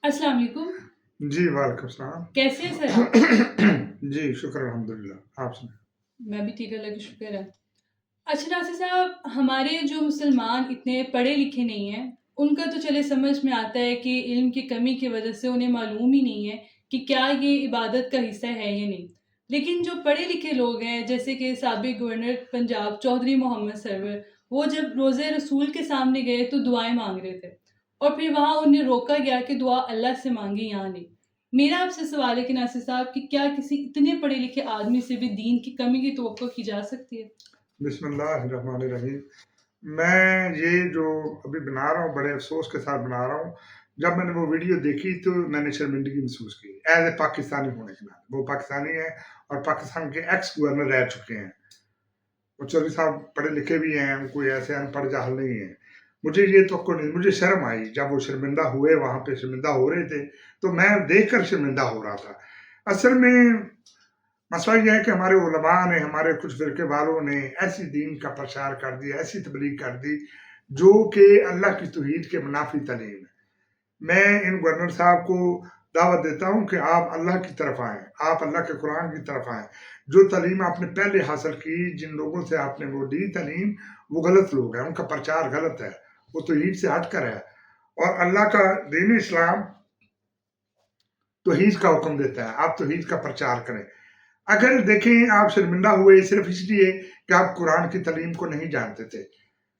अस्सलाम वालेकुम। जी, वालेकुम सलाम। कैसे हैं सर आप? जी, शुक्र अल्हम्दुलिल्लाह। आप सुनाएँ? मैं भी ठीक, अल्लाह का शुक्र है। अच्छा नासिर साहब, हमारे जो मुसलमान इतने पढ़े लिखे नहीं हैं, उनका तो चले समझ में आता है कि इल्म की कमी की वजह से उन्हें मालूम ही नहीं है कि क्या ये इबादत का हिस्सा है या नहीं। लेकिन जो पढ़े लिखे लोग हैं, जैसे कि साबिक गवर्नर पंजाब चौधरी मोहम्मद सरवर, वो जब रोज़े रसूल के सामने गए तो दुआएँ माँग रहे थे और फिर वहाँ उन्हें रोका गया कि दुआ अल्लाह से माँगे, यहाँ नहीं। मेरा आपसे सवाल है कि नासिर साहब कि क्या किसी इतने पढ़े लिखे आदमी से भी दीन की कमी की तवक्को की जा सकती है? बिस्मिल्लाहिर्रहमानिर्रहीम। मैं ये जो अभी बना रहा हूँ, बड़े अफ़सोस के साथ बना रहा हूँ। जब मैंने वो वीडियो देखी तो मैंने शर्मिंदगी महसूस की, एज़ ए पाकिस्तानी होने के नाते। वो पाकिस्तानी हैं और पाकिस्तान के एक्स गवर्नर रह चुके हैं। वो चौधरी साहब पढ़े लिखे भी हैं, कोई ऐसे अनपढ़ जाहिल नहीं है। मुझे ये तवक्को नहीं, मुझे शर्म आई जब वो शर्मिंदा हुए, वहाँ पे शर्मिंदा हो रहे थे, तो मैं देखकर शर्मिंदा हो रहा था। असल में मसला ये है कि हमारे उलमा ने, हमारे कुछ फ़िरके वालों ने ऐसी दीन का प्रचार कर दिया, ऐसी तबलीग कर दी, जो कि अल्लाह की तौहीद के मुनाफ़ी तलीम है। मैं इन गवर्नर साहब को दावत देता हूँ कि आप अल्लाह की तरफ आएँ, आप अल्लाह के कुरान की तरफ आएँ। जो तालीम आपने पहले हासिल की, जिन लोगों से आपने वो ली तालीम, वो गलत लोग हैं, उनका प्रचार गलत है, वो तौहीद से हटकर है। और अल्लाह का दीन इस्लाम तौहीद का हुक्म देता है, आप तौहीद का प्रचार करें। अगर देखें आप शर्मिंदा हुए सिर्फ इसलिए कि आप कुरान की तालीम को नहीं जानते थे,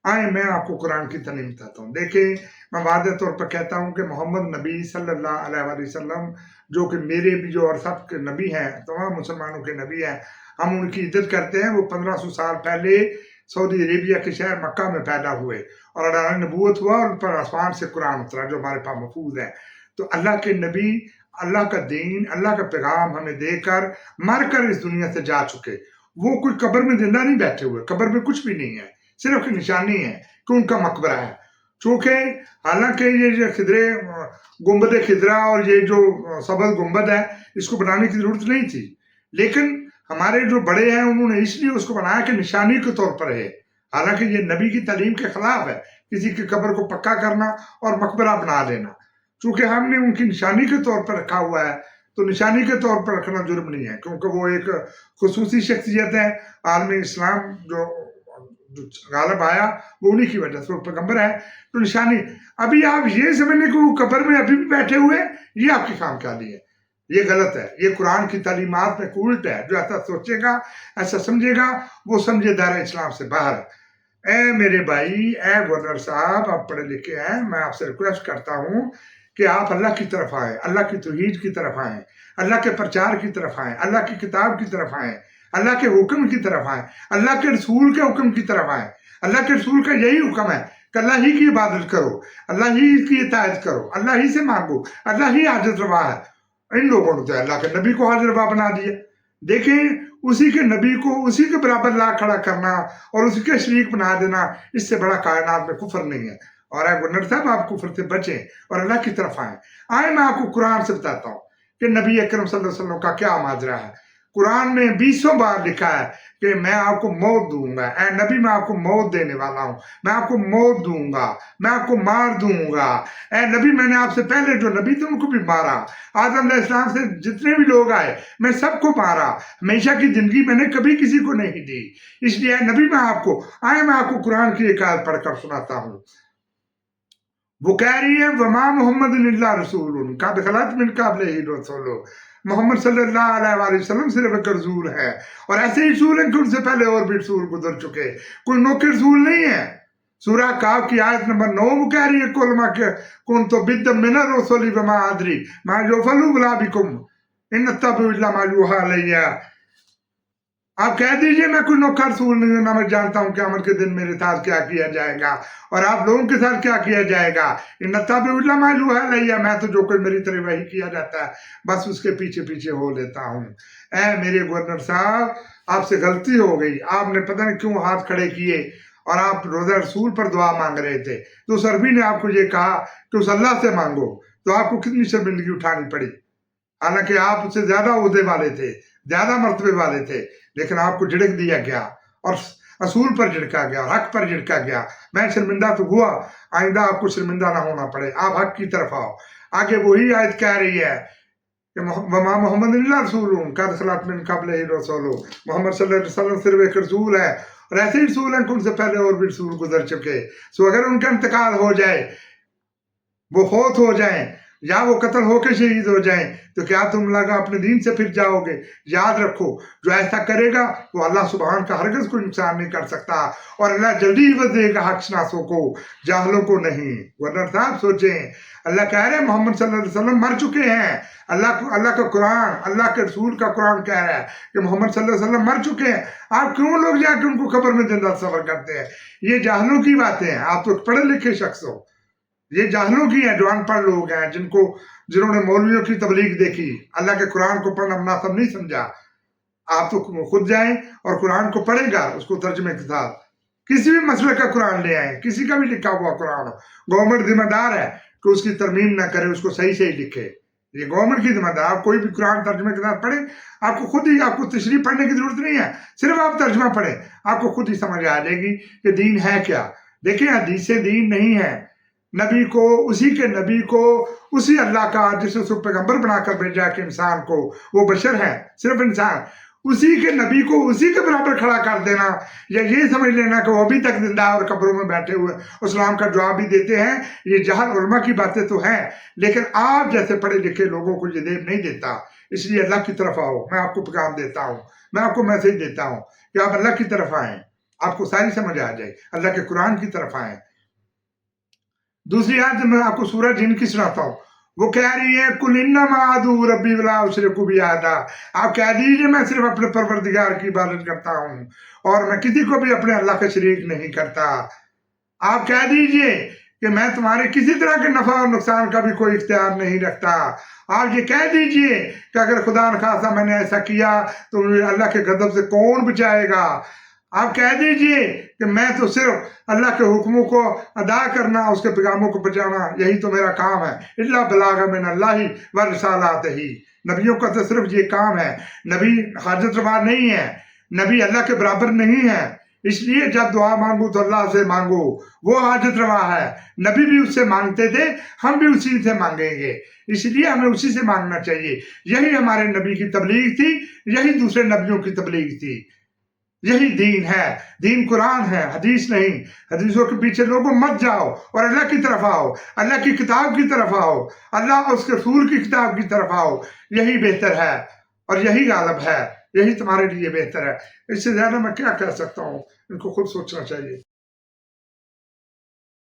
आए मैं आपको कुरान की तालीम बताता हूँ। देखें, मैं वाज़ेह तौर पर कहता हूँ कि मोहम्मद नबी सल्लल्लाहु अलैहि वसल्लम, जो कि मेरे भी जो और सब के नबी हैं, तमाम मुसलमानों के नबी हैं, हम उनकी इज्जत करते हैं। वो 1500 साल पहले सऊदी अरेबिया के शहर मक्का में पैदा हुए और अल्लाह नबूवत हुआ और उन पर आसमान से कुरान उतरा, जो हमारे पास महफूज है। तो अल्लाह के नबी, अल्लाह का दीन, अल्लाह का पैगाम हमें देकर मर कर इस दुनिया से जा चुके। वो कोई कब्र में जिंदा नहीं बैठे हुए, कब्र में कुछ भी नहीं है, सिर्फ एक निशानी है कि उनका मकबरा है। चूंकि हालांकि ये जो खिदरे गुंबद खिदरा और ये जो सबल गुंबद है, इसको बनाने की जरूरत नहीं थी, लेकिन हमारे जो बड़े हैं उन्होंने इसलिए उसको बनाया कि निशानी के तौर पर है। हालांकि ये नबी की तालीम के खिलाफ है, किसी की कब्र को पक्का करना और मकबरा बना देना। चूंकि हमने उनकी निशानी के तौर पर रखा हुआ है, तो निशानी के तौर पर रखना जुर्म नहीं है, क्योंकि वो एक खुसूसी शख्सियत है। आलमी इस्लाम जो गालिब आया वो उन्हीं की वजह से, वो पैगंबर है, तो निशानी। अभी आप ये समझ लें कि वो कब्र में अभी भी बैठे हुए, ये आपकी खामख्याली है, ये गलत है। ये कुरान की तालीमात में उल्ट है। जो ऐसा सोचेगा, ऐसा समझेगा, वो समझे दायरा इस्लाम से बाहर है। ए मेरे भाई, ए गवर्नर साहब, आप पढ़े लिखे हैं, मैं आपसे रिक्वेस्ट करता हूँ कि आप अल्लाह की तरफ आए, अल्लाह की तौहीद की तरफ आए, अल्लाह के प्रचार की तरफ आए, अल्लाह की किताब की तरफ आए, अल्लाह के हुक्म की तरफ आए, अल्लाह के रसूल के हुक्म की तरफ आए। अल्लाह के रसूल का यही हुक्म है कि अल्लाह ही की इबादत करो, अल्लाह ही की इताअत करो, अल्लाह ही से मांगो, अल्लाह ही हाजत रवा है। इन लोगों ने तो अल्लाह के नबी को हाजिर रवा बना दिया। देखें, उसी के नबी को उसी के बराबर ला खड़ा करना और उसी के शरीक बना देना, इससे बड़ा कायनात में कुफर नहीं है। और गवर्नर साहब, आप कुफर से बचें और अल्लाह की तरफ आए। मैं आपको कुरान से बताता हूँ कि नबी अकरम सल्लल्लाहु अलैहि वसल्लम का क्या माजरा है। कुरान में 20 बार लिखा है कि मैं आपको मौत दूंगा, ए नबी मैं आपको मौत देने वाला हूँ, मैं आपको मौत दूंगा, मैं आपको मार दूंगा। ए नबी, मैंने आपसे पहले जो नबी थे उनको भी मारा, आदम अलैहिस्सलाम से जितने भी लोग आए मैं सबको मारा। हमेशा की जिंदगी मैंने कभी किसी को नहीं दी। इसलिए नबी मैं आपको कुरान की एक आयत पढ़कर सुनाता हूँ। वो कह रही है, वमा मोहम्मद इल्ला रसूल कद खलत मिन क़ब्लिही रसूल, मोहम्मद सल्लल्लाहु अलैहि वसल्लम सिर्फ एक रसूल है, और ऐसे ही रसूल हैं कि उनसे पहले और भी रसूल गुजर चुके, कोई नौके रसूल नहीं है। सूरह काफ की आयत नंबर 9 वो कह रही है, कुल मा के कुन तो बिद्दम मिनर रसूली वमा अदरी मा युफलु बिला बिकुम इन तबु इल्ला मा युहा इलैया। आप कह दीजिए मैं कोई नौकर रसूल नहीं हूं, ना मैं जानता हूं क़यामत के दिन मेरे साथ क्या किया जाएगा और आप लोगों के साथ क्या किया जाएगा। मैं तो जो कोई मेरी तरह वही किया जाता है, बस उसके पीछे पीछे हो लेता हूँ। ऐ मेरे गवर्नर साहब, आपसे गलती हो गई, आपने पता नहीं क्यों हाथ खड़े किए और आप रोज़ा रसूल पर दुआ मांग रहे थे, तो उस अरबी ने आपको ये कहा कि उस अल्लाह से मांगो, तो आपको कितनी शर्मिंदगी उठानी पड़ी। हालांकि आप उससे ज्यादा ओहदे वाले थे, ज्यादा मर्तबे वाले थे, लेकिन आपको झिड़क दिया गया और اصول پر جھڑکا گیا، حق پر جھڑکا گیا. میں شرمندہ تو ہوا، آئندہ آپ کو شرمندہ نہ ہونا پڑے، آپ حق کی طرف آؤ. آگے وہی آیت کہہ رہی ہے کہ وما محمد اللہ رسول قد خلت من قبلہ الرسل، محمد صلی اللہ علیہ وسلم صرف ایک رسول ہے، اور ایسے ہی رسول ہیں کہ ان سے پہلے اور بھی رسول گزر چکے. سو اگر ان کا انتقال ہو جائے، وہ فوت ہو جائیں یا وہ قتل ہو کے شہید ہو جائیں، تو کیا تم لگا اپنے دین سے پھر جاؤ گے؟ یاد رکھو، جو ایسا کرے گا وہ اللہ سبحان کا ہرگز کوئی نقصان نہیں کر سکتا، اور اللہ جلدی عوض دے گا حق شناسوں کو، جاہلوں کو نہیں. گورنر صاحب سوچیں، اللہ کہہ رہے ہیں محمد صلی اللہ علیہ وسلم مر چکے ہیں. اللہ کا قرآن، اللہ کے رسول کا قرآن کہہ رہا ہے کہ محمد صلی اللہ علیہ وسلم مر چکے ہیں. آپ کیوں لوگ جا کے ان کو قبر میں زندہ تصور کرتے ہیں؟ یہ جاہلوں کی باتیں ہیں. آپ تو پڑھے لکھے شخص ہو، یہ جاہلوں کی ہیں جو ان پڑھ لوگ ہیں، جنہوں نے مولویوں کی تبلیغ دیکھی، اللہ کے قرآن کو پڑھنا مناسب نہیں سمجھا. آپ تو خود جائیں اور قرآن کو پڑھیں گا، اس کو ترجمے کے ساتھ. کسی بھی مسئلے کا قرآن لے آئیں، کسی کا بھی لکھا ہوا قرآن ہو، گورنمنٹ ذمہ دار ہے کہ اس کی ترمیم نہ کرے، اس کو صحیح صحیح لکھے. یہ گورنمنٹ کی ذمہ دار. آپ کوئی بھی قرآن ترجمے کے ساتھ پڑھیں، آپ کو خود ہی، آپ کو تشریح پڑھنے کی ضرورت نہیں ہے، صرف آپ ترجمہ پڑھیں، آپ کو خود ہی سمجھ آ جائے گی کہ دین ہے کیا. دیکھیں، حدیثیں دین نہیں ہے. نبی کو، اسی اللہ کا جس نے اس کو پیغمبر بنا کر بھیجا کہ انسان کو، وہ بشر ہے، صرف انسان، اسی کے نبی کو اسی کے برابر کھڑا کر دینا، یا یہ سمجھ لینا کہ وہ ابھی تک زندہ اور قبروں میں بیٹھے ہوئے اسلام کا جواب بھی دیتے ہیں، یہ جہل علماء کی باتیں تو ہیں، لیکن آپ جیسے پڑھے لکھے لوگوں کو یہ دیب نہیں دیتا. اس لیے اللہ کی طرف آؤ. میں آپ کو پیغام دیتا ہوں، میں آپ کو میسج دیتا ہوں کہ آپ اللہ کی طرف آئیں، آپ کو ساری سمجھ آ جائے، اللہ کے قرآن کی طرف آئیں. دوسری آیت میں آپ کو سورہ جن کی سناتا ہوں. وہ کہہ رہی ہے قُلْ إِنَّمَا أَدْعُو رَبِّي وَلَا أُشْرِكُ بِهِ أَحَدًا. آپ کہہ دیجئے میں صرف اپنے پروردگار کی عبادت کرتا ہوں اور میں کسی کو بھی اپنے اللہ کا شریک نہیں کرتا. آپ کہہ دیجئے کہ میں تمہارے کسی طرح کے نفع اور نقصان کا بھی کوئی اختیار نہیں رکھتا. آپ یہ کہہ دیجئے کہ اگر خدا نخواستہ میں نے ایسا کیا تو اللہ کے غضب سے کون بچائے گا. آپ کہہ دیجئے کہ میں تو صرف اللہ کے حکموں کو ادا کرنا، اس کے پیغاموں کو پہنچانا، یہی تو میرا کام ہے. الا بلاغ من اللہ و رسالاتہ. نبیوں کا تو صرف یہ کام ہے. نبی حاجت روا نہیں ہے، نبی اللہ کے برابر نہیں ہے. اس لیے جب دعا مانگو تو اللہ سے مانگو، وہ حاجت روا ہے. نبی بھی اس سے مانگتے تھے، ہم بھی اسی سے مانگیں گے، اس لیے ہمیں اسی سے مانگنا چاہیے. یہی ہمارے نبی کی تبلیغ تھی، یہی دوسرے نبیوں کی تبلیغ تھی. یہی دین ہے. دین قرآن ہے، حدیث نہیں. حدیثوں کے پیچھے لوگوں مت جاؤ اور اللہ کی طرف آؤ، اللہ کی کتاب کی طرف آؤ، اللہ اور اس کے رسول کی کتاب کی طرف آؤ. یہی بہتر ہے اور یہی غالب ہے، یہی تمہارے لیے بہتر ہے. اس سے زیادہ میں کیا کہہ سکتا ہوں؟ ان کو خود سوچنا چاہیے.